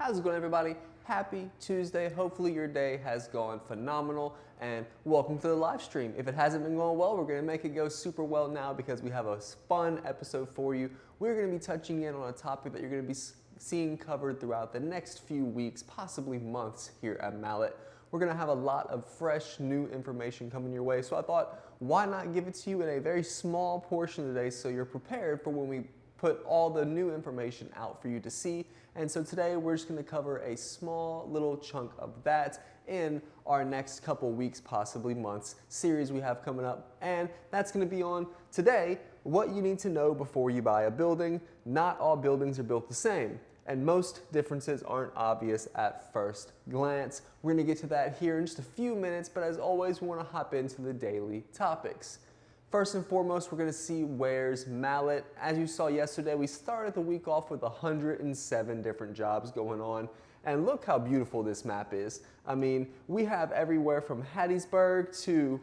How's it going, everybody? Happy Tuesday. Hopefully your day has gone phenomenal, and welcome to the live stream. If it hasn't been going well, we're going to make it go super well now because we have a fun episode for you. We're going to be touching in on a topic that you're going to be seeing covered throughout the next few weeks, possibly months here at Mallet. We're going to have a lot of fresh, new information coming your way, so I thought, why not give it to you in a very small portion today so you're prepared for when we put all the new information out for you to see. And so today we're just going to cover a small little chunk of that in our next couple weeks, possibly months, series we have coming up. And that's going to be on today, what you need to know before you buy a building. Not all buildings are built the same, and most differences aren't obvious at first glance. We're going to get to that here in just a few minutes, but as always, we want to hop into the daily topics. First and foremost, we're going to see where's Mallet. As you saw yesterday, we started the week off with 107 different jobs going on. And look how beautiful this map is. I mean, we have everywhere from Hattiesburg to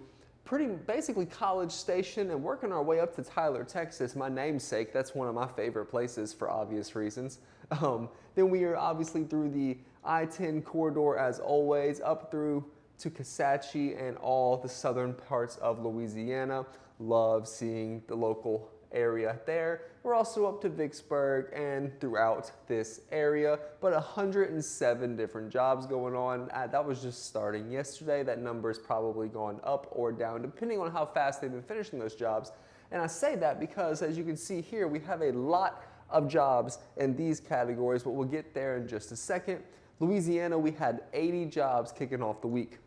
basically College Station and working our way up to Tyler, Texas, my namesake. That's one of my favorite places for obvious reasons. Then we are obviously through the I-10 corridor as always, up through to Kisatchie and all the southern parts of Louisiana. Love seeing the local area there. We're also up to Vicksburg and throughout this area, but 107 different jobs going on. That was just starting yesterday. That number's probably gone up or down depending on how fast they've been finishing those jobs. And I say that because, as you can see here, we have a lot of jobs in these categories, but we'll get there in just a second. Louisiana, we had 80 jobs kicking off the week.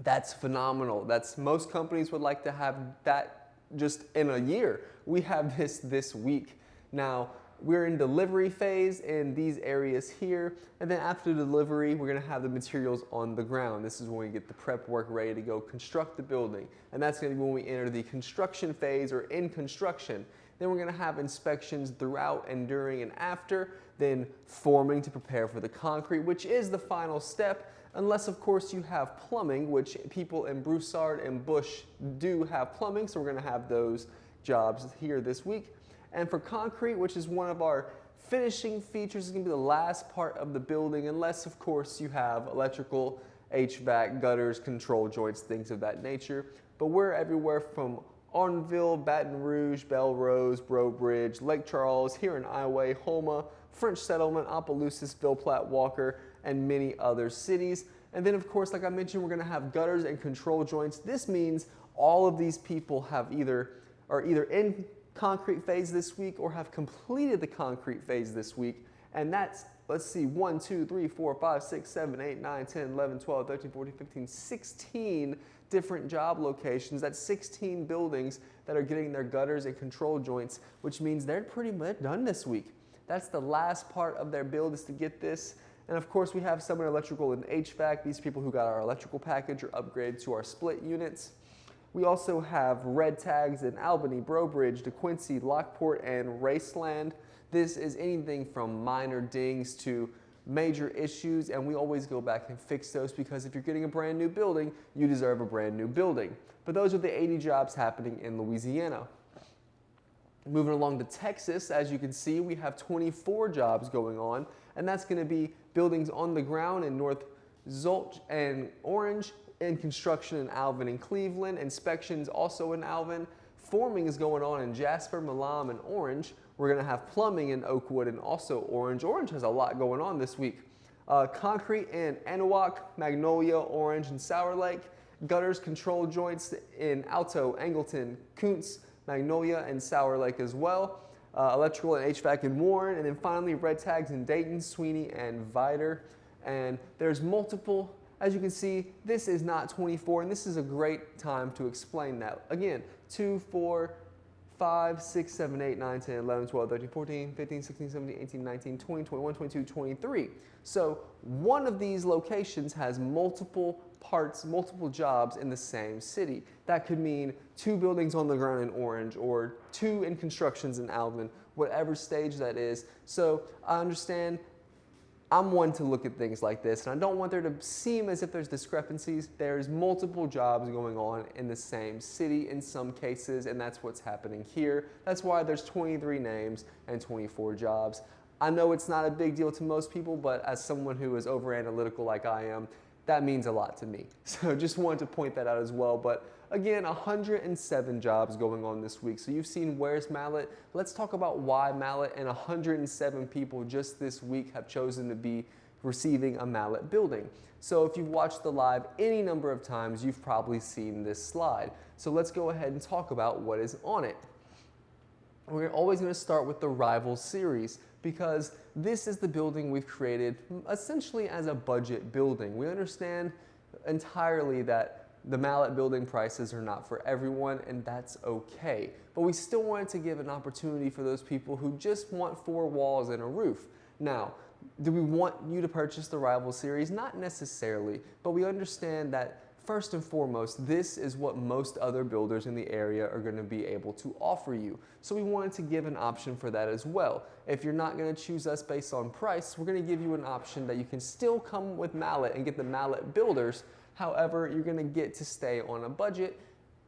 That's phenomenal. Most companies would like to have that just in a year. We have this week. Now, we're in delivery phase in these areas here, and then after delivery, we're gonna have the materials on the ground. This is when we get the prep work ready to go construct the building, and that's gonna be when we enter the construction phase or in construction. Then we're gonna have inspections throughout and during and after, then forming to prepare for the concrete, which is the final step. Unless, of course, you have plumbing, which people in Broussard and Bush do have plumbing, so we're going to have those jobs here this week. And for concrete, which is one of our finishing features, is going to be the last part of the building, unless, of course, you have electrical, HVAC, gutters, control joints, things of that nature. But we're everywhere from Ardenville, Baton Rouge, Belrose, Breaux Bridge, Lake Charles, here in Iowa, Houma, French Settlement, Opelousas, Ville Platte, Walker, and many other cities. And then, of course, like I mentioned, we're going to have gutters and control joints. This means all of these people are either in concrete phase this week or have completed the concrete phase this week. And that's, let's see, 1, 2, 3, 4, 5, 6, 7, 8, 9, 10, 11, 12, 13, 14, 15, 16 different job locations. That's 16 buildings that are getting their gutters and control joints, which means they're pretty much done this week. That's the last part of their build, is to get this. And of course, we have some in electrical and HVAC, these people who got our electrical package or upgraded to our split units. We also have red tags in Albany, Breaux Bridge, DeQuincy, Lockport, and Raceland. This is anything from minor dings to major issues, and we always go back and fix those because if you're getting a brand new building, you deserve a brand new building. But those are the 80 jobs happening in Louisiana. Moving along to Texas, as you can see, we have 24 jobs going on, and that's going to be buildings on the ground in North Zolch and Orange, in construction in Alvin and Cleveland, inspections also in Alvin. Forming is going on in Jasper, Milam, and Orange. We're going to have plumbing in Oakwood and also Orange. Orange has a lot going on this week. Concrete in Anahuac, Magnolia, Orange, and Sour Lake. Gutters, control joints in Alto, Angleton, Kuntz, Magnolia, and Sour Lake as well. Electrical and HVAC in Warren, and then finally red tags in Dayton, Sweeney, and Vider. And there's multiple, as you can see, this is not 24, and this is a great time to explain that. Again, 2, 4, 5, 6, 7, 8, 9, 10, 11, 12, 13, 14, 15, 16, 17, 18, 19, 20, 21, 22, 23. So one of these locations has multiple parts, multiple jobs in the same city. That could mean 2 buildings on the ground in Orange or 2 in constructions in Alvin, whatever stage that is. So I understand, I'm one to look at things like this, and I don't want there to seem as if there's discrepancies. There's multiple jobs going on in the same city in some cases, and that's what's happening here. That's why there's 23 names and 24 jobs. I know it's not a big deal to most people, but as someone who is over analytical like I am, that means a lot to me. So just wanted to point that out as well. But again, 107 jobs going on this week. So you've seen where's Mallet. Let's talk about why Mallet, and 107 people just this week have chosen to be receiving a Mallet building. So if you've watched the live any number of times, you've probably seen this slide. So let's go ahead and talk about what is on it. We're always going to start with the Rival series because this is the building we've created essentially as a budget building. We understand entirely that the Mallet building prices are not for everyone, and that's okay. But we still wanted to give an opportunity for those people who just want 4 walls and a roof. Now, do we want you to purchase the Rival series? Not necessarily, but we understand that first and foremost, this is what most other builders in the area are going to be able to offer you. So we wanted to give an option for that as well. If you're not going to choose us based on price, we're going to give you an option that you can still come with Mallet and get the Mallet builders. However, you're going to get to stay on a budget.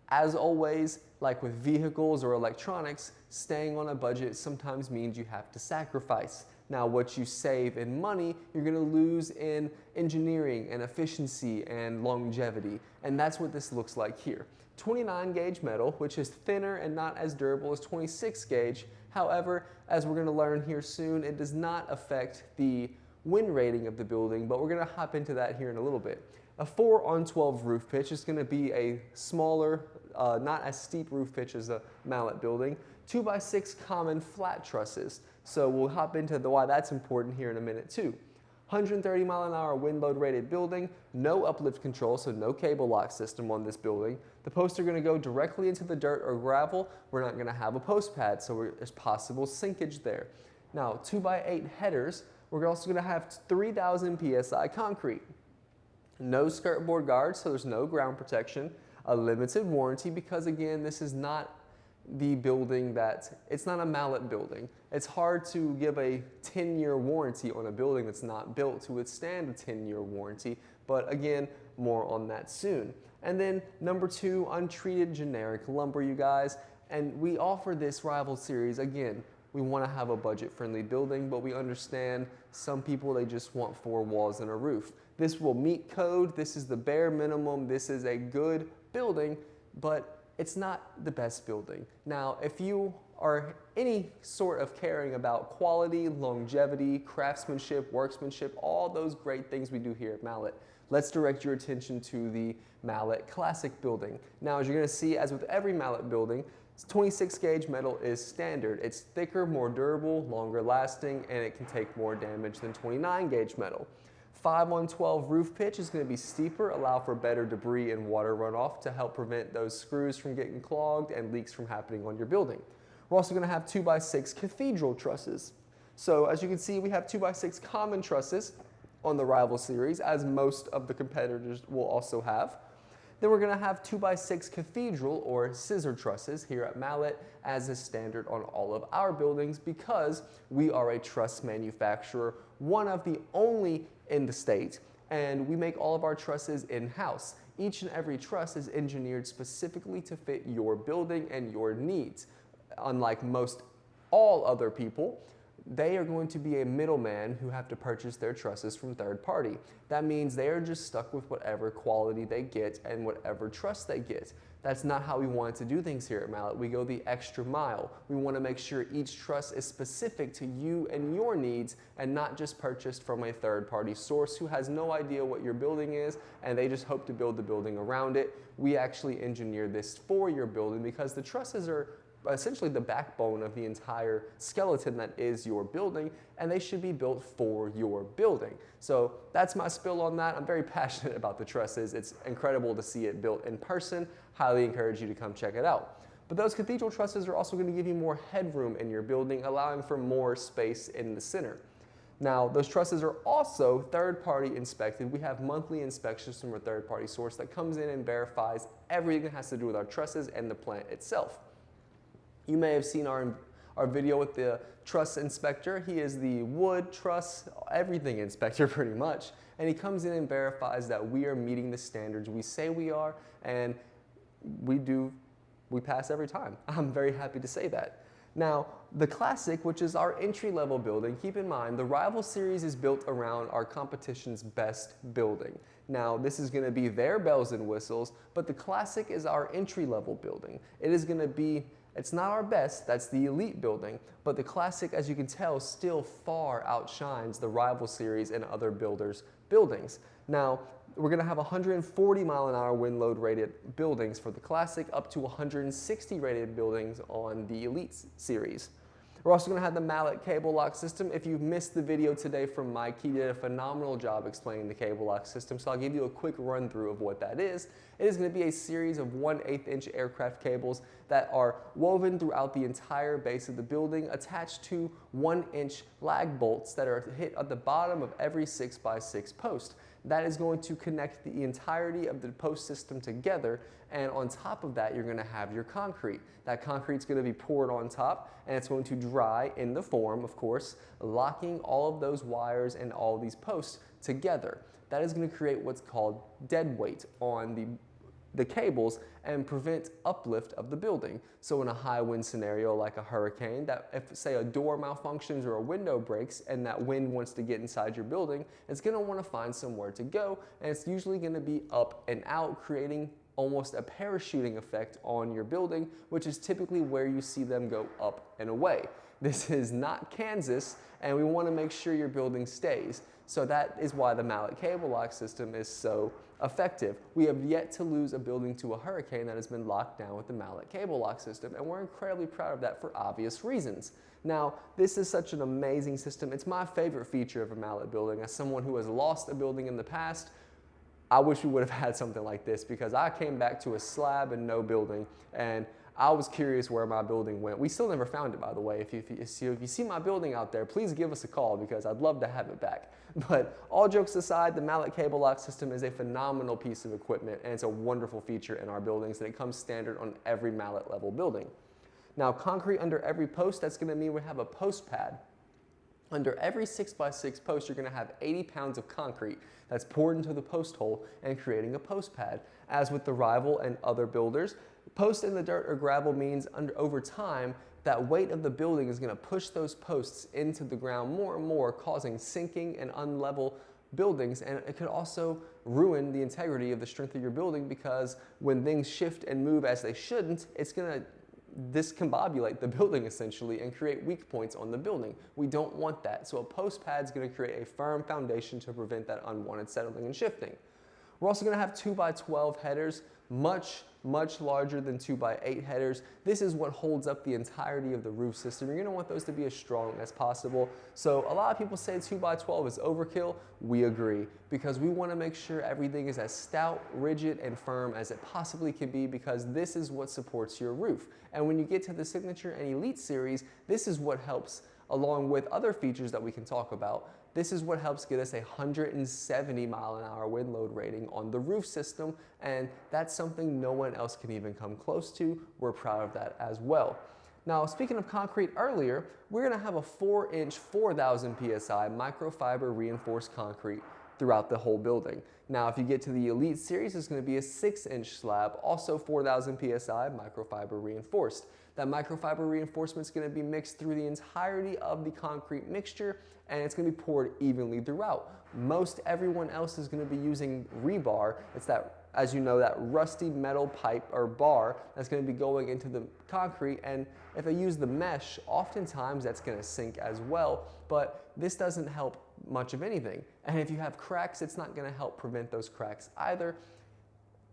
As always, like with vehicles or electronics, staying on a budget sometimes means you have to sacrifice. Now, what you save in money, you're going to lose in engineering and efficiency and longevity. And that's what this looks like here. 29 gauge metal, which is thinner and not as durable as 26 gauge. However, as we're going to learn here soon, it does not affect the wind rating of the building, but we're going to hop into that here in a little bit. A 4-on-12 roof pitch is going to be a smaller, not as steep roof pitch as a Mallet building. 2x6 common flat trusses. So we'll hop into why that's important here in a minute too. 130 mile an hour wind load rated building, no uplift control, so no cable lock system on this building. The posts are going to go directly into the dirt or gravel. We're not going to have a post pad, so there's possible sinkage there. Now, 2x8 headers, we're also going to have 3,000 PSI concrete. No skirt board guards, so there's no ground protection. A limited warranty because, again, this is not the building it's not a Mallet building. It's hard to give a 10-year warranty on a building that's not built to withstand a 10-year warranty, but again, more on that soon. And then number 2, untreated generic lumber, you guys. And we offer this Rival series, again, we want to have a budget-friendly building, but we understand some people, they just want 4 walls and a roof. This will meet code, this is the bare minimum, this is a good building, but it's not the best building. Now, if you are any sort of caring about quality, longevity, craftsmanship, workmanship, all those great things we do here at Mallet, let's direct your attention to the Mallet Classic building. Now, as you're gonna see, as with every Mallet building, 26 gauge metal is standard. It's thicker, more durable, longer lasting, and it can take more damage than 29 gauge metal. 5-on-12 roof pitch is going to be steeper, allow for better debris and water runoff to help prevent those screws from getting clogged and leaks from happening on your building. We're also going to have 2x6 cathedral trusses. So as you can see, we have 2x6 common trusses on the Rival series, as most of the competitors will also have. Then we're going to have 2x6 cathedral or scissor trusses here at Mallet as is standard on all of our buildings because we are a truss manufacturer, one of the only in the state, and we make all of our trusses in-house. Each and every truss is engineered specifically to fit your building and your needs. Unlike most all other people, they are going to be a middleman who have to purchase their trusses from third party. That means they are just stuck with whatever quality they get and whatever truss they get. That's not how we want to do things here at Mallet. We go the extra mile. We want to make sure each truss is specific to you and your needs and not just purchased from a third-party source who has no idea what your building is and they just hope to build the building around it. We actually engineer this for your building because the trusses are essentially the backbone of the entire skeleton that is your building, and they should be built for your building. So that's my spill on that. I'm very passionate about the trusses. It's incredible to see it built in person. Highly encourage you to come check it out. But those cathedral trusses are also going to give you more headroom in your building, allowing for more space in the center. Now, those trusses are also third-party inspected. We have monthly inspections from a third-party source that comes in and verifies everything that has to do with our trusses and the plant itself. You may have seen our video with the truss inspector. He is the wood, truss, everything inspector pretty much. And he comes in and verifies that we are meeting the standards we say we are, and we pass every time. I'm very happy to say that. Now, the Classic, which is our entry-level building, keep in mind the Rival Series is built around our competition's best building. Now, this is going to be their bells and whistles, but the Classic is our entry-level building. It is going to be, it's not our best, that's the elite building, but the Classic, as you can tell, still far outshines the Rival Series and other builders' buildings. Now, we're going to have 140 mile an hour wind load rated buildings for the Classic, up to 160 rated buildings on the Elite Series. We're also going to have the mallet cable lock system. If you've missed the video today from Mike, he did a phenomenal job explaining the cable lock system, so I'll give you a quick run through of what that is. It is going to be a series of 1/8 inch aircraft cables that are woven throughout the entire base of the building, attached to 1-inch lag bolts that are hit at the bottom of every 6x6 post. That is going to connect the entirety of the post system together, and on top of that, you're going to have your concrete. That concrete is going to be poured on top, and it's going to dry in the form, of course, locking all of those wires and all of these posts together. That is going to create what's called dead weight on the cables and prevent uplift of the building. So in a high wind scenario like a hurricane, that if say a door malfunctions or a window breaks and that wind wants to get inside your building, it's going to want to find somewhere to go, and it's usually going to be up and out, creating almost a parachuting effect on your building, which is typically where you see them go up and away. This is not Kansas, and we want to make sure your building stays. So that is why the mallet cable lock system is so effective. We have yet to lose a building to a hurricane that has been locked down with the mallet cable lock system, and we're incredibly proud of that for obvious reasons. Now, this is such an amazing system. It's my favorite feature of a mallet building. As someone who has lost a building in the past, I wish we would have had something like this, because I came back to a slab and no building, and I was curious where my building went. We still never found it, by the way. If you see my building out there, please give us a call, because I'd love to have it back. But all jokes aside, the mallet cable lock system is a phenomenal piece of equipment, and it's a wonderful feature in our buildings, and it comes standard on every mallet level building. Now, concrete under every post, that's going to mean we have a post pad. Under every 6x6 post, you're going to have 80 pounds of concrete that's poured into the post hole and creating a post pad. As with the Rival and other builders, post in the dirt or gravel means over time, that weight of the building is going to push those posts into the ground more and more, causing sinking and unlevel buildings, and it could also ruin the integrity of the strength of your building, because when things shift and move as they shouldn't, it's going to discombobulate the building essentially and create weak points on the building. We don't want that. So a post pad is going to create a firm foundation to prevent that unwanted settling and shifting. We're also going to have 2x12 headers, much larger than 2x8 headers. This is what holds up the entirety of the roof system. You're going to want those to be as strong as possible. So a lot of people say 2x12 is overkill. We agree, because we want to make sure everything is as stout, rigid, and firm as it possibly can be, because this is what supports your roof. And when you get to the Signature and Elite Series, this is what helps, along with other features that we can talk about. This is what helps get us a 170 mile an hour wind load rating on the roof system, and that's something no one else can even come close to. We're proud of that as well. Now, speaking of concrete earlier, we're going to have a 4-inch, 4,000 PSI microfiber reinforced concrete throughout the whole building. Now, if you get to the Elite Series, it's going to be a 6-inch slab, also 4,000 PSI microfiber reinforced. That microfiber reinforcement is going to be mixed through the entirety of the concrete mixture, and it's going to be poured evenly throughout. Most everyone else is going to be using rebar. It's that, as you know, that rusty metal pipe or bar that's going to be going into the concrete, and if they use the mesh, oftentimes that's going to sink as well, but this doesn't help much of anything. And if you have cracks, it's not going to help prevent those cracks either.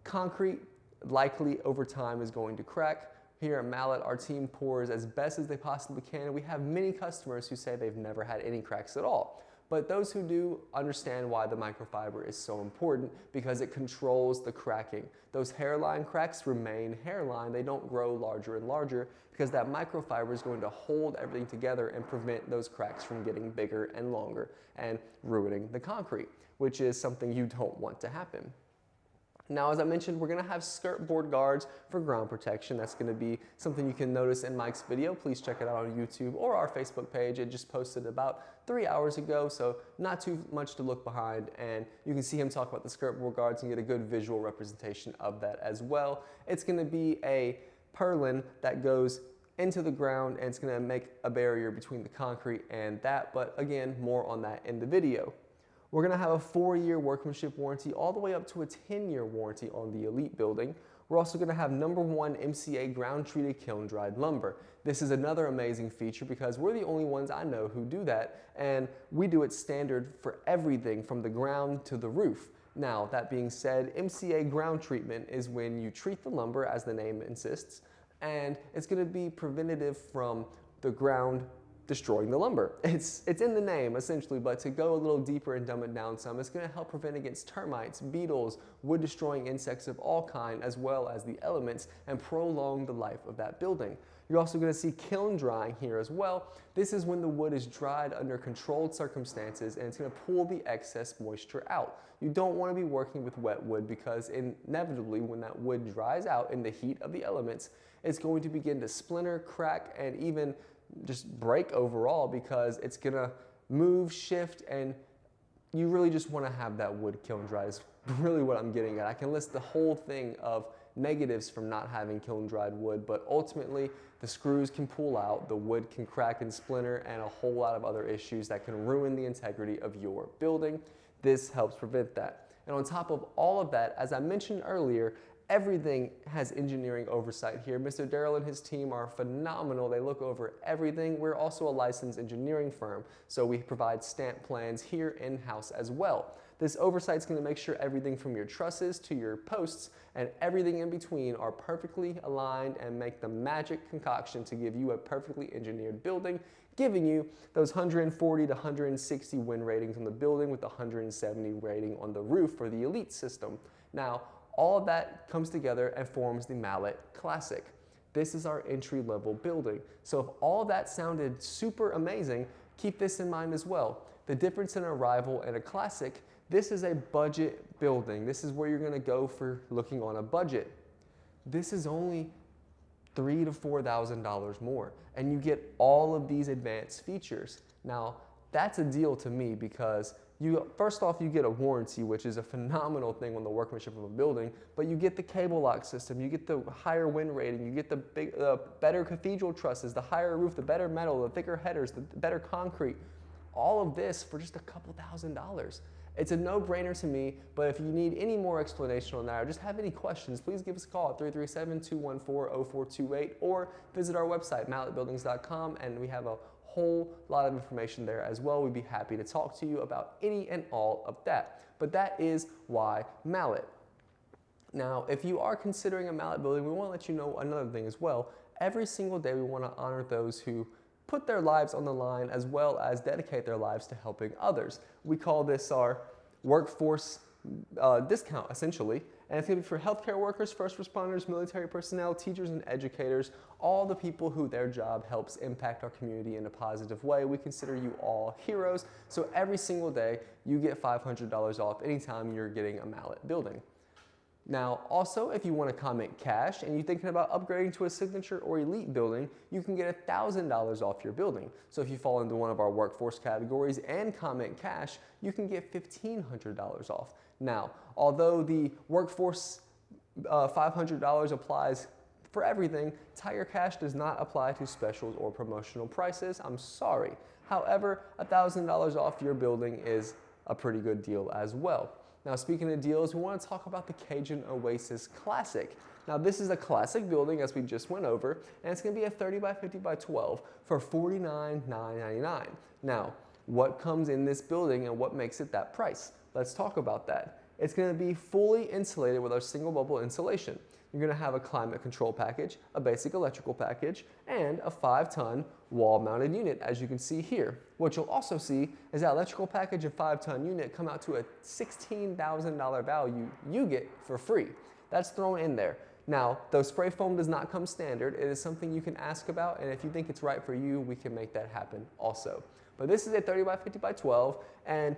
Concrete likely over time is going to crack. Here at Mallet, our team pours as best as they possibly can, and we have many customers who say they've never had any cracks at all. But those who do understand why the microfiber is so important, because it controls the cracking. Those hairline cracks remain hairline. They don't grow larger and larger, because that microfiber is going to hold everything together and prevent those cracks from getting bigger and longer and ruining the concrete, which is something you don't want to happen. Now, as I mentioned, we're going to have skirt board guards for ground protection. That's going to be something you can notice in Mike's video. Please check it out on YouTube or our Facebook page. It just posted about 3 hours ago, so not too much to look behind. And you can see him talk about the skirt board guards and get a good visual representation of that as well. It's going to be a purlin that goes into the ground, and it's going to make a barrier between the concrete and that, but again, more on that in the video. We're going to have a 4-year workmanship warranty all the way up to a 10-year warranty on the Elite building. We're also going to have #1 MCA ground treated kiln dried lumber. This is another amazing feature because we're the only ones I know who do that, and we do it standard for everything from the ground to the roof. Now, that being said, MCA ground treatment is when you treat the lumber, as the name insists, and it's going to be preventative from the ground destroying the lumber. It's in the name essentially, but to go a little deeper and dumb it down some, it's going to help prevent against termites, beetles, wood destroying insects of all kind, as well as the elements, and prolong the life of that building. You're also going to see kiln drying here as well. This is when the wood is dried under controlled circumstances, and it's going to pull the excess moisture out. You don't want to be working with wet wood because inevitably when that wood dries out in the heat of the elements, it's going to begin to splinter, crack, and even just break overall because it's going to move, shift, and you really just want to have that wood kiln dried is really what I'm getting at. I can list the whole thing of negatives from not having kiln dried wood, but ultimately the screws can pull out, the wood can crack and splinter, and a whole lot of other issues that can ruin the integrity of your building. This helps prevent that. And on top of all of that, as I mentioned earlier, everything has engineering oversight here. Mr. Darrell and his team are phenomenal. They look over everything. We're also a licensed engineering firm, so we provide stamp plans here in-house as well. This oversight is going to make sure everything from your trusses to your posts and everything in between are perfectly aligned and make the magic concoction to give you a perfectly engineered building, giving you those 140 to 160 win ratings on the building with the 170 rating on the roof for the Elite system. Now, all of that comes together and forms the Mallet Classic. This is our entry-level building. So if all of that sounded super amazing, keep this in mind as well. The difference in a Rival and a Classic, this is a budget building. This is where you're going to go for looking on a budget. This is only $3,000 to $4,000 more, and you get all of these advanced features. Now, that's a deal to me because first off, you get a warranty, which is a phenomenal thing on the workmanship of a building, but you get the cable lock system, you get the higher wind rating, you get the better cathedral trusses, the higher roof, the better metal, the thicker headers, the better concrete. All of this for just a couple $1,000s. It's a no-brainer to me, but if you need any more explanation on that or just have any questions, please give us a call at 337-214-0428 or visit our website, malletbuildings.com, and we have a whole lot of information there as well. We'd be happy to talk to you about any and all of that. But that is why Mallet. Now, if you are considering a Mallet building, we want to let you know another thing as well. Every single day we want to honor those who put their lives on the line as well as dedicate their lives to helping others. We call this our workforce discount, essentially, and it's going to be for healthcare workers, first responders, military personnel, teachers, and educators, all the people who their job helps impact our community in a positive way. We consider you all heroes, so every single day you get $500 off anytime you're getting a Mallet building. Now, also, if you want to comment cash and you're thinking about upgrading to a Signature or Elite building, you can get $1,000 off your building. So if you fall into one of our workforce categories and comment cash, you can get $1,500 off. Now, although the workforce $500 applies for everything, Tire Cash does not apply to specials or promotional prices. I'm sorry. However, $1,000 off your building is a pretty good deal as well. Now, speaking of deals, we want to talk about the Cajun Oasis Classic. Now, this is a classic building, as we just went over, and it's going to be a 30 by 50 by 12 for $49,999. Now, what comes in this building and what makes it that price? Let's talk about that. It's going to be fully insulated with our single bubble insulation. You're going to have a climate control package, a basic electrical package, and a 5-ton wall-mounted unit, as you can see here. What you'll also see is that electrical package and 5-ton unit come out to a $16,000 value you get for free. That's thrown in there. Now, though spray foam does not come standard, it is something you can ask about, and if you think it's right for you, we can make that happen also. But this is a 30 by 50 by 12, and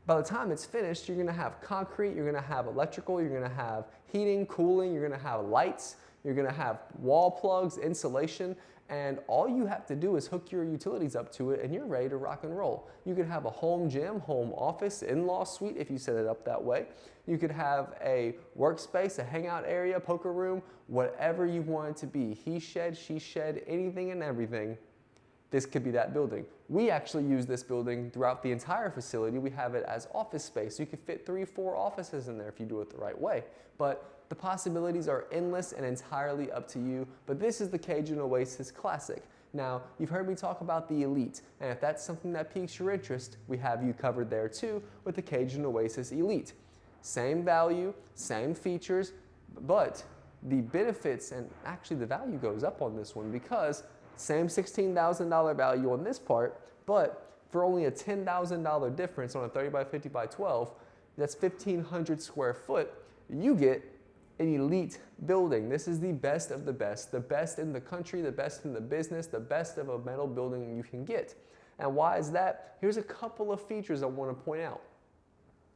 by the time it's finished, you're going to have concrete, you're going to have electrical, you're going to have heating, cooling, you're going to have lights, You're gonna have wall plugs, insulation, and all you have to do is hook your utilities up to it and you're ready to rock and roll. You could have a home gym, home office, in-law suite if you set it up that way. You could have a workspace, a hangout area, poker room, whatever you want it to be. He shed, she shed, anything and everything. This could be that building. We actually use this building throughout the entire facility. We have it as office space. You could fit 3 or 4 offices in there if you do it the right way. But the possibilities are endless and entirely up to you. But this is the Cajun Oasis Classic. Now, you've heard me talk about the Elite, and if that's something that piques your interest, we have you covered there too with the Cajun Oasis Elite. Same value, same features, but the benefits and actually the value goes up on this one because same $16,000 value on this part, but for only a $10,000 difference on a 30 by 50 by 12, that's 1,500 square foot, you get an elite building. This is the best of the best in the country, the best in the business, the best of a metal building you can get. And why is that? Here's a couple of features I want to point out.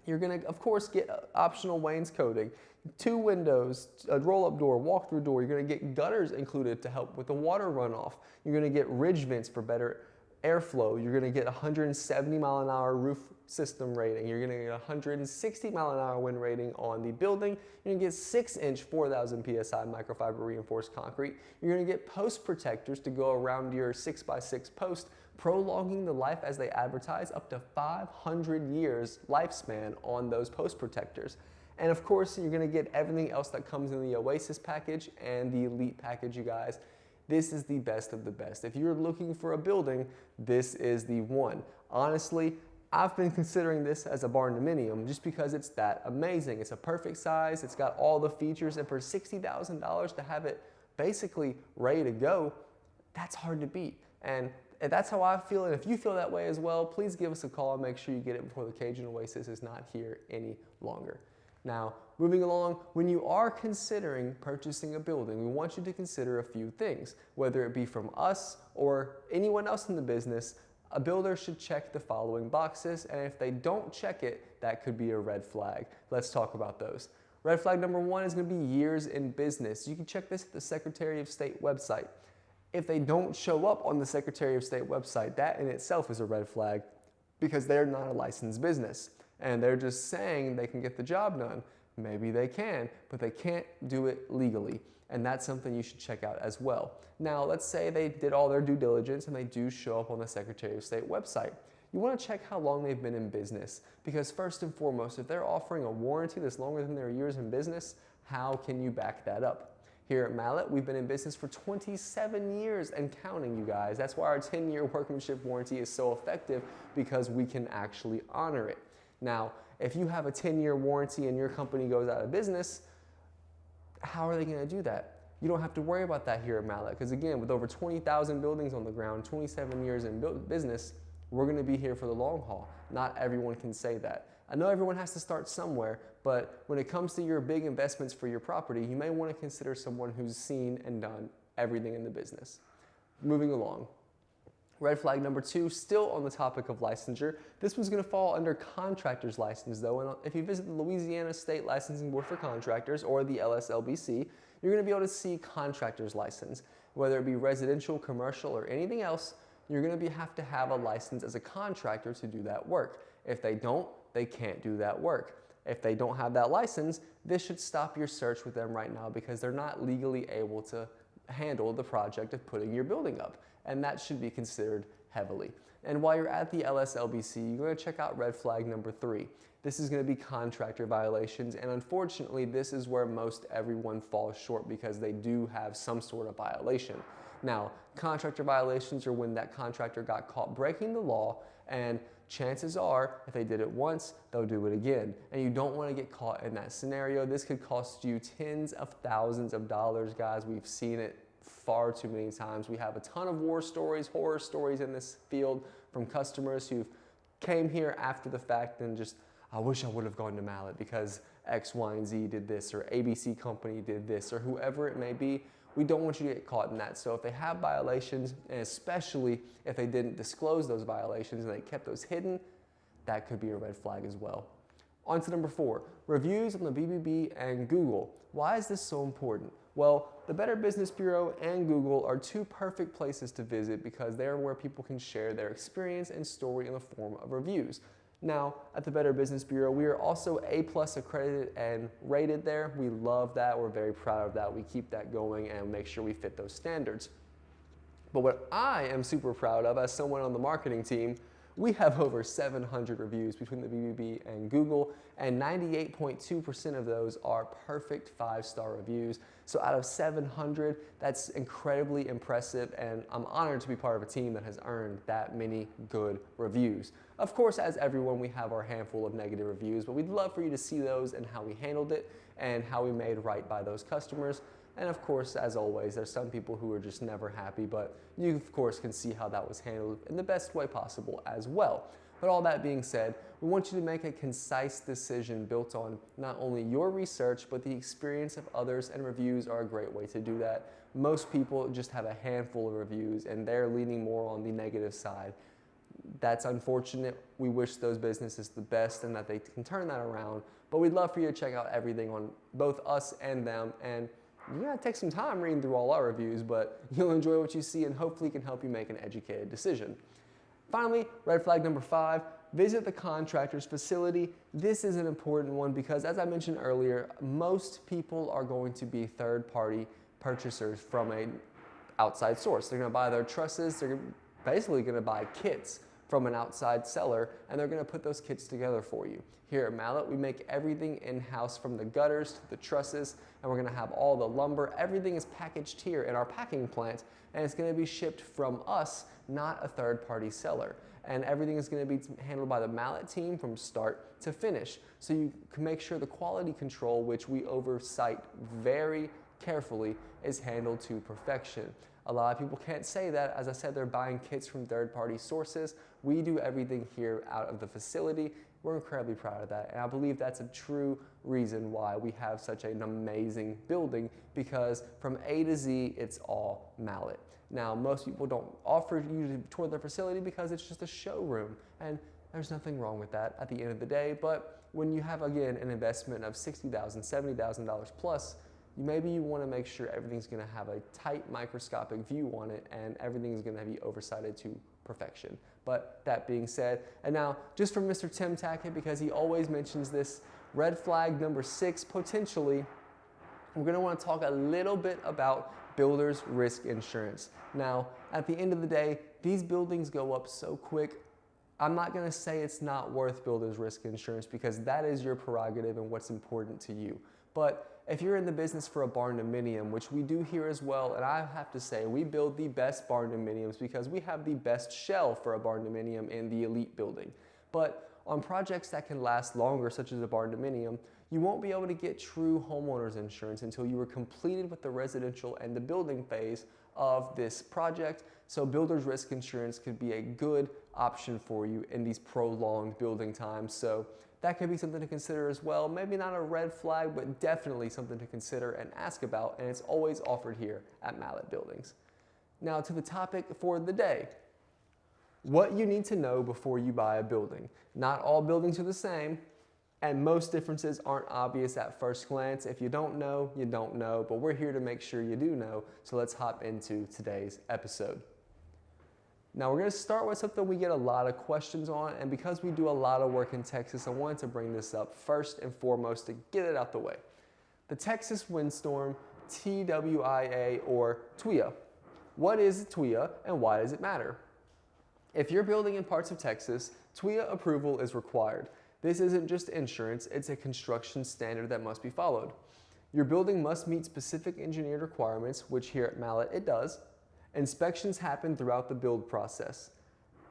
You're going to, of course, get optional wainscoting, 2 windows, a roll-up door, walk-through door. You're going to get gutters included to help with the water runoff. You're going to get ridge vents for better airflow. You're going to get 170-mile-an-hour roof system rating. You're going to get 160-mile-an-hour wind rating on the building. You're going to get 6-inch 4,000 PSI microfiber reinforced concrete. You're going to get post protectors to go around your 6x6 post, prolonging the life as they advertise up to 500 years lifespan on those post protectors. And of course, you're going to get everything else that comes in the Oasis package and the Elite package, you guys. This is the best of the best. If you're looking for a building, this is the one. Honestly, I've been considering this as a barn-dominium just because it's that amazing. It's a perfect size, it's got all the features, and for $60,000 to have it basically ready to go, that's hard to beat. And that's how I feel, and if you feel that way as well, please give us a call and make sure you get it before the Cajun Oasis is not here any longer. Now, moving along, when you are considering purchasing a building, we want you to consider a few things. Whether it be from us or anyone else in the business, a builder should check the following boxes, and if they don't check it, that could be a red flag. Let's talk about those. Red flag number 1 is going to be years in business. You can check this at the Secretary of State website. If they don't show up on the Secretary of State website, that in itself is a red flag because they're not a licensed business. And they're just saying they can get the job done. Maybe they can, but they can't do it legally. And that's something you should check out as well. Now, let's say they did all their due diligence and they do show up on the Secretary of State website. You want to check how long they've been in business because first and foremost, if they're offering a warranty that's longer than their years in business, how can you back that up? Here at Mallet, we've been in business for 27 years and counting, you guys. That's why our 10-year workmanship warranty is so effective because we can actually honor it. Now, if you have a 10-year warranty and your company goes out of business, how are they going to do that? You don't have to worry about that here at Mallet because again, with over 20,000 buildings on the ground, 27 years in business, we're going to be here for the long haul. Not everyone can say that. I know everyone has to start somewhere, but when it comes to your big investments for your property, you may want to consider someone who's seen and done everything in the business. Moving along. Red flag number 2, still on the topic of licensure. This one's going to fall under contractor's license though, and if you visit the Louisiana State Licensing Board for Contractors or the LSLBC, you're going to be able to see contractor's license. Whether it be residential, commercial, or anything else, you're going to have to have a license as a contractor to do that work. If they don't, they can't do that work. If they don't have that license, this should stop your search with them right now because they're not legally able to handle the project of putting your building up. And that should be considered heavily. And while you're at the LSLBC, you're going to check out red flag number 3. This is going to be contractor violations, and unfortunately, this is where most everyone falls short because they do have some sort of violation. Now, contractor violations are when that contractor got caught breaking the law, and chances are, if they did it once, they'll do it again. And you don't want to get caught in that scenario. This could cost you tens of thousands of dollars, guys. We've seen it far too many times. We have a ton of war stories, horror stories in this field from customers who came here after the fact and just, I wish I would have gone to Mallet because X, Y, and Z did this, or ABC company did this, or whoever it may be. We don't want you to get caught in that. So if they have violations, and especially if they didn't disclose those violations and they kept those hidden, that could be a red flag as well. On to number 4, reviews on the BBB and Google. Why is this so important? Well, the Better Business Bureau and Google are two perfect places to visit because they're where people can share their experience and story in the form of reviews. Now, at the Better Business Bureau, we are also A+ accredited and rated there. We love that. We're very proud of that. We keep that going and make sure we fit those standards. But what I am super proud of as someone on the marketing team, we have over 700 reviews between the BBB and Google, and 98.2% of those are perfect 5-star reviews. So out of 700, that's incredibly impressive, and I'm honored to be part of a team that has earned that many good reviews. Of course, as everyone, we have our handful of negative reviews, but we'd love for you to see those and how we handled it and how we made right by those customers. And of course, as always, there's some people who are just never happy, but you of course can see how that was handled in the best way possible as well. But all that being said, we want you to make a concise decision built on not only your research, but the experience of others, and reviews are a great way to do that. Most people just have a handful of reviews and they're leaning more on the negative side. That's unfortunate. We wish those businesses the best and that they can turn that around, but we'd love for you to check out everything on both us and them, and you gotta take some time reading through all our reviews, but you'll enjoy what you see and hopefully can help you make an educated decision. Finally, red flag number 5, visit the contractor's facility. This is an important one because, as I mentioned earlier, most people are going to be third-party purchasers from an outside source. They're gonna buy their trusses, they're basically gonna buy kits from an outside seller, and they're gonna put those kits together for you. Here at Mallet, we make everything in-house from the gutters to the trusses, and we're gonna have all the lumber. Everything is packaged here in our packing plant, and it's gonna be shipped from us, not a third-party seller. And everything is gonna be handled by the Mallet team from start to finish. So you can make sure the quality control, which we oversight very carefully, is handled to perfection. A lot of people can't say that. As I said, they're buying kits from third-party sources. We do everything here out of the facility. We're incredibly proud of that, and I believe that's a true reason why we have such an amazing building, because from A to Z, it's all Mallet. Now, most people don't offer you to tour their facility because it's just a showroom, and there's nothing wrong with that at the end of the day, but when you have, again, an investment of $60,000, $70,000 plus, maybe you want to make sure everything's going to have a tight microscopic view on it and everything's going to be oversighted to perfection. But that being said, and now just from Mr. Tim Tackett, because he always mentions this, red flag number 6, potentially, we're going to want to talk a little bit about builder's risk insurance. Now, at the end of the day, these buildings go up so quick. I'm not going to say it's not worth builder's risk insurance because that is your prerogative and what's important to you. But if you're in the business for a barn dominium, which we do here as well, and I have to say we build the best barn dominiums because we have the best shell for a barn dominium in the elite building. But on projects that can last longer, such as a barn dominium, you won't be able to get true homeowners insurance until you are completed with the residential and the building phase of this project. So builder's risk insurance could be a good option for you in these prolonged building times. So that could be something to consider as well. Maybe not a red flag, but definitely something to consider and ask about, and it's always offered here at Mallet Buildings. Now to the topic for the day. What you need to know before you buy a building. Not all buildings are the same, and most differences aren't obvious at first glance. If you don't know, you don't know, but we're here to make sure you do know, so let's hop into today's episode. Now we're going to start with something we get a lot of questions on, and because we do a lot of work in Texas, I wanted to bring this up first and foremost to get it out the way. The Texas windstorm, TWIA or TWIA. What is TWIA and why does it matter? If you're building in parts of Texas, TWIA approval is required. This isn't just insurance, it's a construction standard that must be followed. Your building must meet specific engineered requirements, which here at Mallet it does. Inspections happen throughout the build process.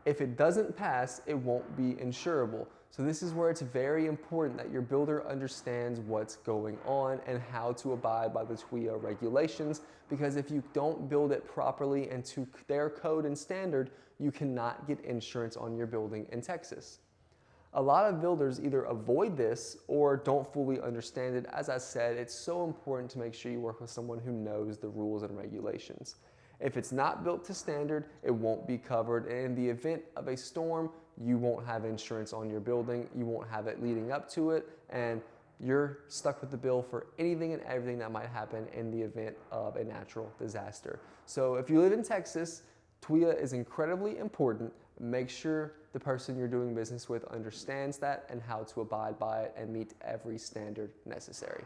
If it doesn't pass, it won't be insurable. So this is where it's very important that your builder understands what's going on and how to abide by the TWIA regulations, because if you don't build it properly and to their code and standard, you cannot get insurance on your building in Texas. A lot of builders either avoid this or don't fully understand it. As I said, it's so important to make sure you work with someone who knows the rules and regulations. If it's not built to standard, it won't be covered. And in the event of a storm, you won't have insurance on your building. You won't have it leading up to it. And you're stuck with the bill for anything and everything that might happen in the event of a natural disaster. So if you live in Texas, TWIA is incredibly important. Make sure the person you're doing business with understands that and how to abide by it and meet every standard necessary.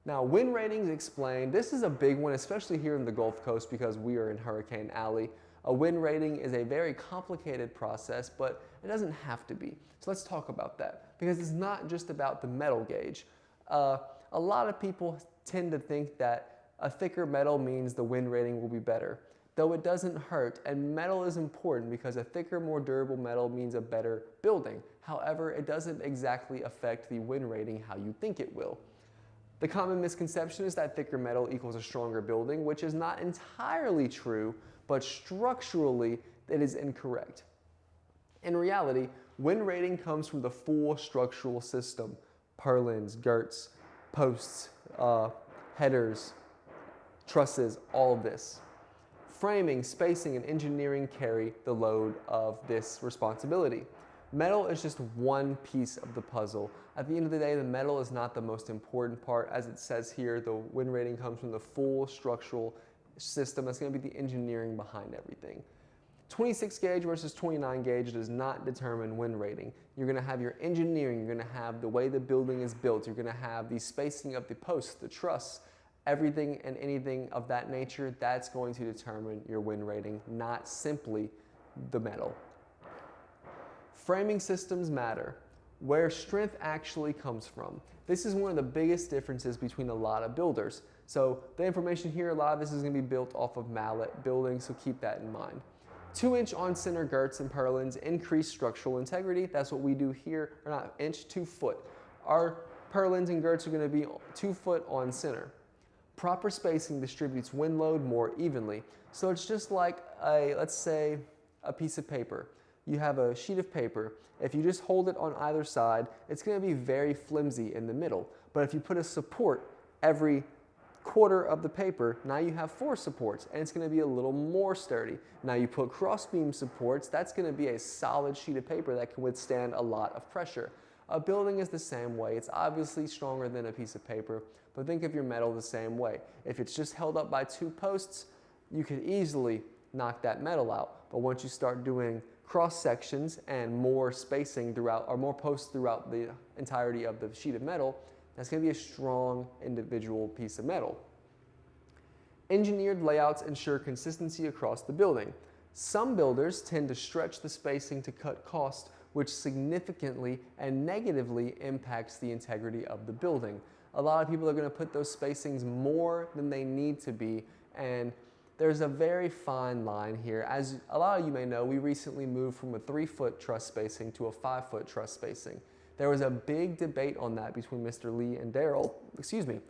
Now, wind ratings explained. This is a big one, especially here in the Gulf Coast because we are in Hurricane Alley. A wind rating is a very complicated process, but it doesn't have to be. So let's talk about that because it's not just about the metal gauge. A lot of people tend to think that a thicker metal means the wind rating will be better, though it doesn't hurt, and metal is important because a thicker, more durable metal means a better building. However, it doesn't exactly affect the wind rating how you think it will. The common misconception is that thicker metal equals a stronger building, which is not entirely true, but structurally it is incorrect. In reality, wind rating comes from the full structural system: purlins, girts, posts, headers, trusses, all of this. Framing, spacing, and engineering carry the load of this responsibility. Metal is just one piece of the puzzle. At the end of the day, the metal is not the most important part. As it says here, the wind rating comes from the full structural system. That's going to be the engineering behind everything. 26 gauge versus 29 gauge does not determine wind rating. You're going to have your engineering, you're going to have the way the building is built, you're going to have the spacing of the posts, the truss, everything and anything of that nature. That's going to determine your wind rating, not simply the metal. Framing systems matter. Where strength actually comes from. This is one of the biggest differences between a lot of builders. So the information here, a lot of this is going to be built off of mallet buildings, so keep that in mind. 2-inch on-center girts and purlins increase structural integrity. That's what we do here, or not inch, 2 foot. Our purlins and girts are going to be 2 foot on center. Proper spacing distributes wind load more evenly. So it's just like let's say a piece of paper. You have a sheet of paper. If you just hold it on either side, it's going to be very flimsy in the middle. But if you put a support every quarter of the paper, now you have 4 supports, and it's going to be a little more sturdy. Now you put crossbeam supports, that's going to be a solid sheet of paper that can withstand a lot of pressure. A building is the same way. It's obviously stronger than a piece of paper, but think of your metal the same way. If it's just held up by 2 posts, you could easily knock that metal out. But once you start doing cross sections and more spacing throughout, or more posts throughout the entirety of the sheet of metal, that's going to be a strong individual piece of metal. Engineered layouts ensure consistency across the building. Some builders tend to stretch the spacing to cut cost, which significantly and negatively impacts the integrity of the building. A lot of people are going to put those spacings more than they need to be, and there's a very fine line here. As a lot of you may know, we recently moved from a 3-foot truss spacing to a 5-foot truss spacing. There was a big debate on that between Mr. Lee and Daryl,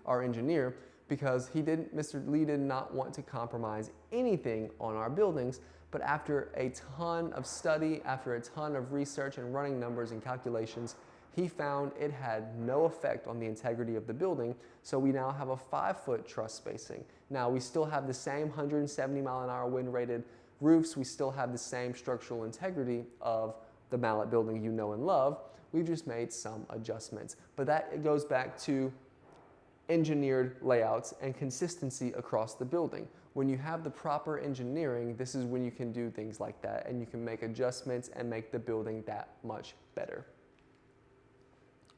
our engineer, because Mr. Lee did not want to compromise anything on our buildings. But after a ton of study, after a ton of research and running numbers and calculations, he found it had no effect on the integrity of the building, so we now have a 5-foot truss spacing. Now, we still have the same 170 mile an hour wind rated roofs, we still have the same structural integrity of the mallet building you know and love. We've just made some adjustments. But that goes back to engineered layouts and consistency across the building. When you have the proper engineering, this is when you can do things like that, and you can make adjustments and make the building that much better.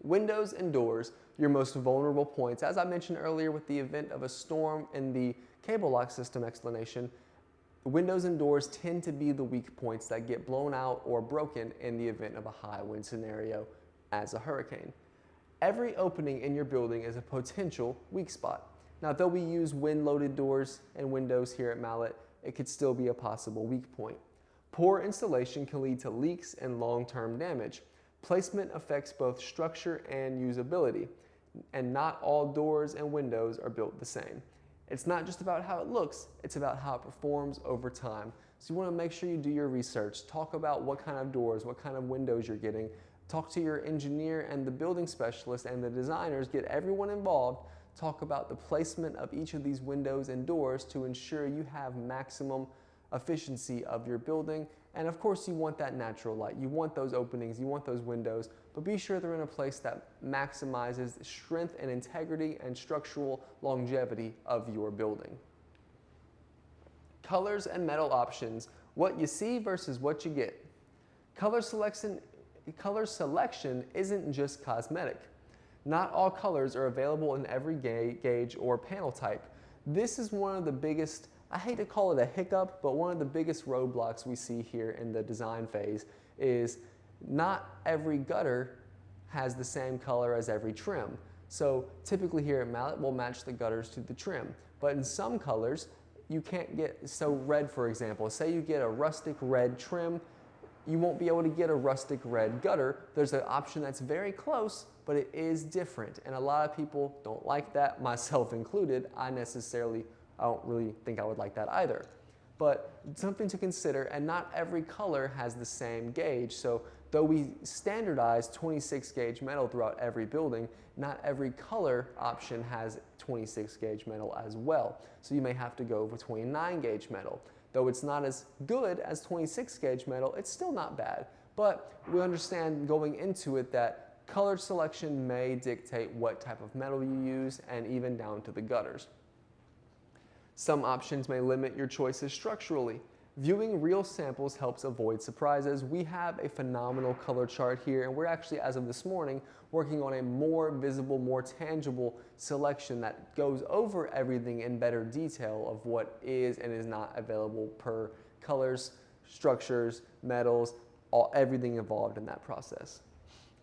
Windows and doors, your most vulnerable points. As I mentioned earlier with the event of a storm in the cable lock system explanation, windows and doors tend to be the weak points that get blown out or broken in the event of a high wind scenario as a hurricane. Every opening in your building is a potential weak spot. Now, though we use wind-loaded doors and windows here at Mallet, it could still be a possible weak point. Poor installation can lead to leaks and long-term damage. Placement affects both structure and usability, and not all doors and windows are built the same. It's not just about how it looks, it's about how it performs over time. So you want to make sure you do your research, talk about what kind of doors, what kind of windows you're getting, talk to your engineer and the building specialist and the designers, get everyone involved, talk about the placement of each of these windows and doors to ensure you have maximum efficiency of your building And of course you want that natural light, you want those openings, you want those windows, but be sure they're in a place that maximizes the strength and integrity and structural longevity of your building. Colors and metal options, what you see versus what you get. Color selection isn't just cosmetic. Not all colors are available in every gauge or panel type. This is one of the biggest, I hate to call it a hiccup, but one of the biggest roadblocks we see here in the design phase is not every gutter has the same color as every trim. So typically here at Mallet, we'll match the gutters to the trim. But in some colors, you can't get, so red for example, say you get a rustic red trim, you won't be able to get a rustic red gutter. There's an option that's very close, but it is different. And a lot of people don't like that, myself included. I don't really think I would like that either. But something to consider, and not every color has the same gauge. So though we standardize 26 gauge metal throughout every building, not every color option has 26 gauge metal as well. So you may have to go with 29 gauge metal. Though it's not as good as 26 gauge metal, it's still not bad. But we understand going into it that color selection may dictate what type of metal you use, and even down to the gutters. Some options may limit your choices structurally. Viewing real samples helps avoid surprises. We have a phenomenal color chart here, and we're actually, as of this morning, working on a more visible, more tangible selection that goes over everything in better detail of what is and is not available per colors, structures, metals, everything involved in that process.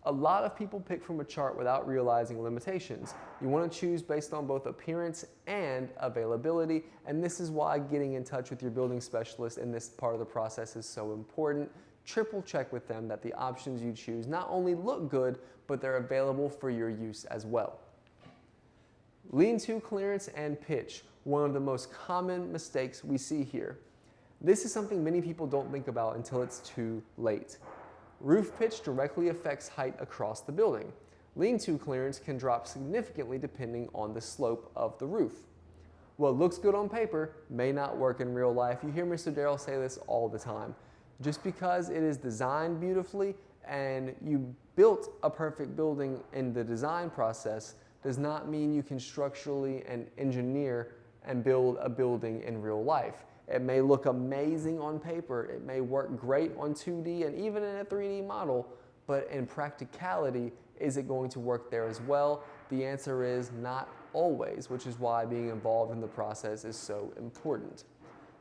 A lot of people pick from a chart without realizing limitations. You want to choose based on both appearance and availability, and this is why getting in touch with your building specialist in this part of the process is so important. Triple check with them that the options you choose not only look good, but they're available for your use as well. Lean-to clearance and pitch, one of the most common mistakes we see here. This is something many people don't think about until it's too late. Roof pitch directly affects height across the building. Lean-to clearance can drop significantly depending on the slope of the roof. What looks good on paper may not work in real life. You hear Mr. Darrell say this all the time. Just because it is designed beautifully and you built a perfect building in the design process does not mean you can structurally and engineer and build a building in real life. It may look amazing on paper, it may work great on 2D and even in a 3D model, but in practicality, is it going to work there as well? The answer is not always, which is why being involved in the process is so important.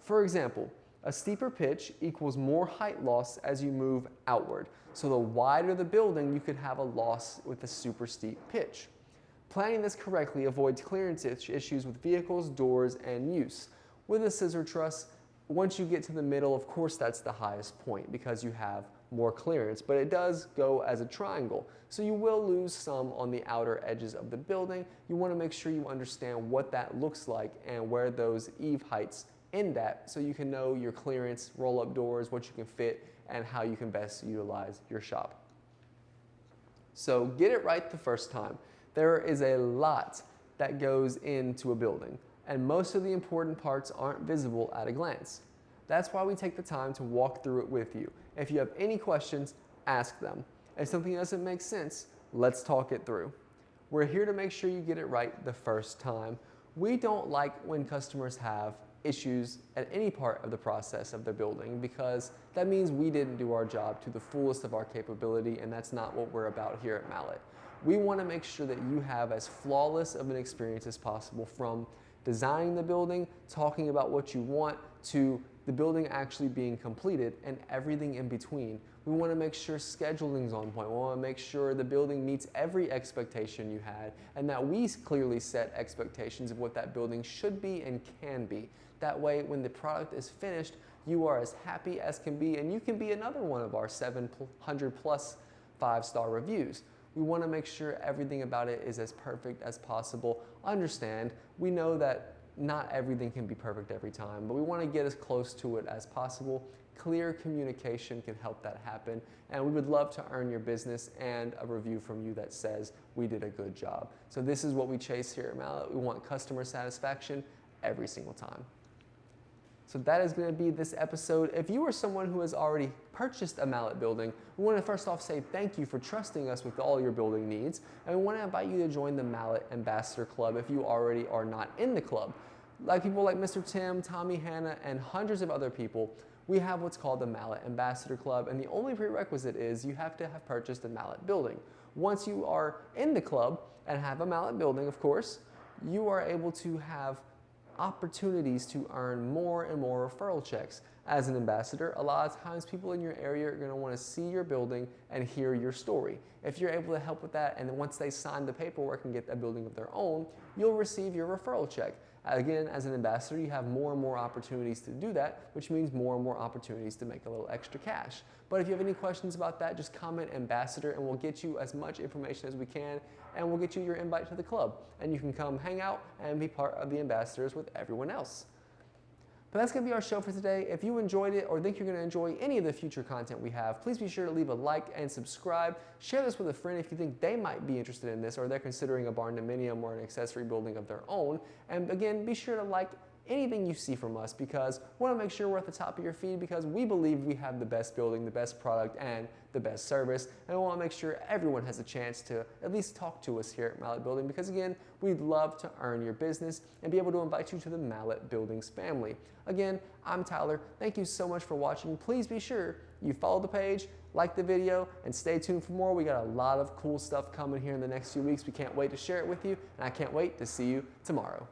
For example, a steeper pitch equals more height loss as you move outward. So the wider the building, you could have a loss with a super steep pitch. Planning this correctly avoids clearance issues with vehicles, doors, and use. With a scissor truss, once you get to the middle, of course that's the highest point because you have more clearance, but it does go as a triangle. So you will lose some on the outer edges of the building. You want to make sure you understand what that looks like and where those eave heights end at so you can know your clearance, roll-up doors, what you can fit, and how you can best utilize your shop. So get it right the first time. There is a lot that goes into a building, and most of the important parts aren't visible at a glance. That's why we take the time to walk through it with you. If you have any questions, ask them. If something doesn't make sense, let's talk it through. We're here to make sure you get it right the first time. We don't like when customers have issues at any part of the process of the building because that means we didn't do our job to the fullest of our capability, and that's not what we're about here at Mallet. We want to make sure that you have as flawless of an experience as possible, from designing the building, talking about what you want, to the building actually being completed and everything in between. We want to make sure scheduling's on point. We want to make sure the building meets every expectation you had, and that we clearly set expectations of what that building should be and can be. That way, when the product is finished, you are as happy as can be, and you can be another one of our 700 plus 5-star reviews. We want to make sure everything about it is as perfect as possible. Understand, we know that not everything can be perfect every time, but we want to get as close to it as possible. Clear communication can help that happen, and we would love to earn your business and a review from you that says we did a good job. So this is what we chase here at Mallet. We want customer satisfaction every single time. So that is going to be this episode. If you are someone who has already purchased a mallet building, we want to first off say thank you for trusting us with all your building needs, and we want to invite you to join the Mallet Ambassador Club if you already are not in the club. Like people like Mr. Tim, Tommy, Hannah, and hundreds of other people, we have what's called the Mallet Ambassador Club, and the only prerequisite is you have to have purchased a mallet building. Once you are in the club and have a mallet building, of course, you are able to have opportunities to earn more and more referral checks. As an ambassador, a lot of times people in your area are going to want to see your building and hear your story. If you're able to help with that, and then once they sign the paperwork and get a building of their own, you'll receive your referral check. Again, as an ambassador, you have more and more opportunities to do that, which means more and more opportunities to make a little extra cash. But if you have any questions about that, just comment ambassador and we'll get you as much information as we can, and we'll get you your invite to the club. And you can come hang out and be part of the ambassadors with everyone else. But that's going to be our show for today. If you enjoyed it or think you're going to enjoy any of the future content we have, please be sure to leave a like and subscribe. Share this with a friend if you think they might be interested in this, or they're considering a barn dominium or an accessory building of their own. And again, be sure to like anything you see from us, because we want to make sure we're at the top of your feed, because we believe we have the best building, the best product, and the best service, and we want to make sure everyone has a chance to at least talk to us here at Mallet Building, because again, we'd love to earn your business and be able to invite you to the Mallet Buildings family. Again, I'm Tyler. Thank you so much for watching. Please be sure you follow the page, like the video, and stay tuned for more. We got a lot of cool stuff coming here in the next few weeks. We can't wait to share it with you, and I can't wait to see you tomorrow.